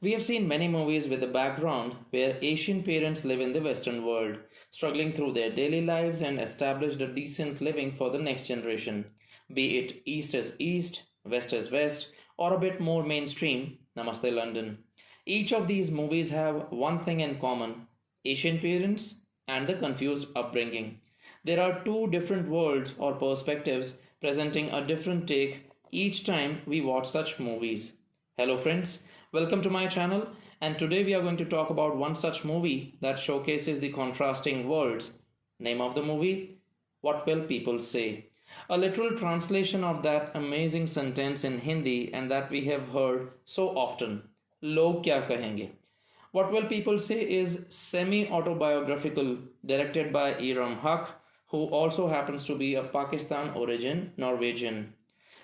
We have seen many movies with a background where Asian parents live in the Western world, struggling through their daily lives and established a decent living for the next generation, be it East is East, West is West, or a bit more mainstream, Namaste London. Each of these movies have one thing in common: Asian parents and the confused upbringing. There are two different worlds or perspectives presenting a different take each time we watch such movies. Hello, friends, welcome to my channel, and today we are going to talk about one such movie that showcases the contrasting worlds. Name of the movie: What Will People Say? A literal translation of that amazing sentence in Hindi and that we have heard so often. Log kya kahenge? What Will People Say is semi-autobiographical, directed by Iram Haq, who also happens to be a Pakistan-origin Norwegian.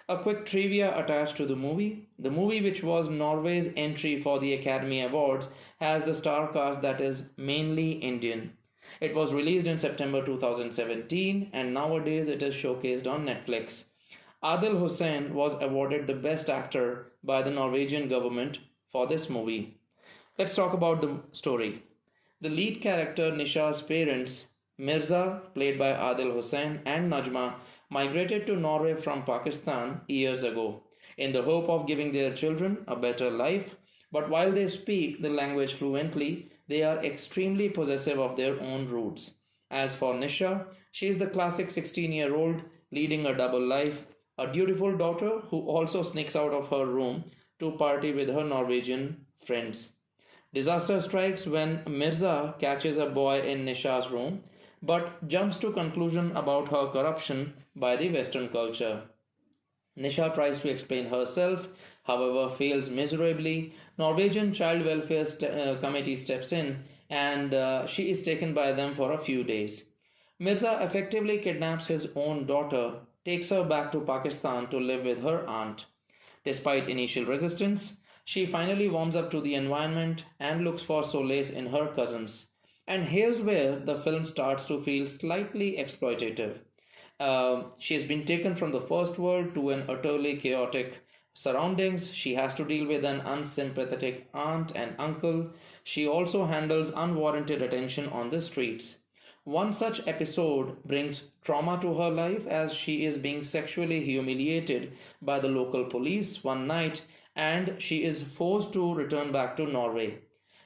A quick trivia attached to the movie. The movie, which was Norway's entry for the Academy Awards, has the star cast that is mainly Indian. It was released in September 2017 and nowadays it is showcased on Netflix. Adil Hussain was awarded the Best Actor by the Norwegian government for this movie. Let's talk about the story. The lead character Nisha's parents, Mirza, played by Adil Hussain, and Najma, migrated to Norway from Pakistan years ago in the hope of giving their children a better life. But while they speak the language fluently, they are extremely possessive of their own roots. As for Nisha, she is the classic 16-year-old leading a double life, a dutiful daughter who also sneaks out of her room to party with her Norwegian friends. Disaster strikes when Mirza catches a boy in Nisha's room but jumps to conclusion about her corruption by the Western culture. Nisha tries to explain herself, however fails miserably. Norwegian Child Welfare Committee steps in and she is taken by them for a few days. Mirza effectively kidnaps his own daughter, takes her back to Pakistan to live with her aunt. Despite initial resistance, she finally warms up to the environment and looks for solace in her cousins. And here's where the film starts to feel slightly exploitative. She has been taken from the first world to an utterly chaotic surroundings. She has to deal with an unsympathetic aunt and uncle. She also handles unwarranted attention on the streets. One such episode brings trauma to her life as she is being sexually humiliated by the local police one night and she is forced to return back to Norway,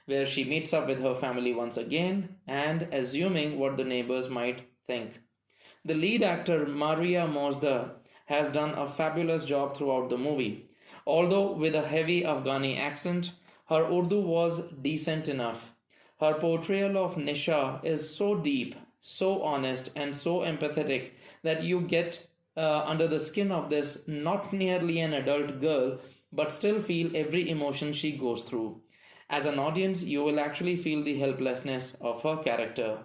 where she meets up with her family once again and assuming what the neighbors might think. The lead actor Maria Mozhdah has done a fabulous job throughout the movie. Although with a heavy Afghani accent, her Urdu was decent enough. Her portrayal of Nisha is so deep, so honest, and so empathetic that you get under the skin of this not nearly an adult girl but still feel every emotion she goes through. As an audience, you will actually feel the helplessness of her character.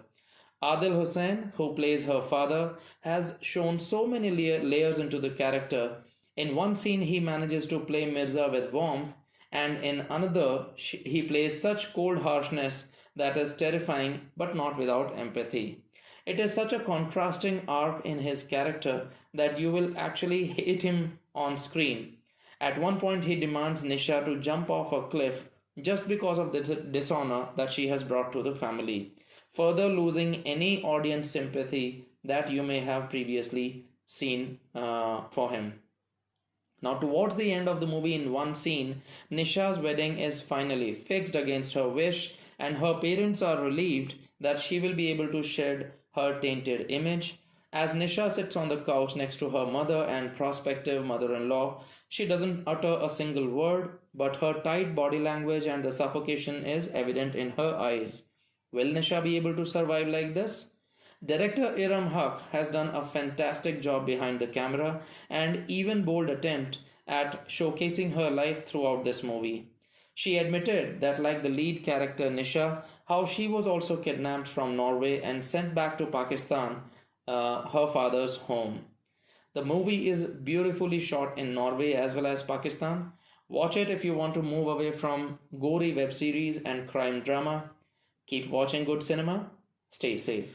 Adil Hussain, who plays her father, has shown so many layers into the character. In one scene, he manages to play Mirza with warmth, and in another, he plays such cold harshness that is terrifying but not without empathy. It is such a contrasting arc in his character that you will actually hate him on screen. At one point, he demands Nisha to jump off a cliff just because of the dishonor that she has brought to the family, further losing any audience sympathy that you may have previously seen for him. Now, towards the end of the movie, in one scene, Nisha's wedding is finally fixed against her wish, and her parents are relieved that she will be able to shed her tainted image. As Nisha sits on the couch next to her mother and prospective mother-in-law, she doesn't utter a single word, but her tight body language and the suffocation is evident in her eyes. Will Nisha be able to survive like this? Director Iram Haq has done a fantastic job behind the camera and even bold attempt at showcasing her life throughout this movie. She admitted that, like the lead character Nisha, how she was also kidnapped from Norway and sent back to Pakistan, her father's home. The movie is beautifully shot in Norway as well as Pakistan. Watch it if you want to move away from gory web series and crime drama. Keep watching good cinema. Stay safe.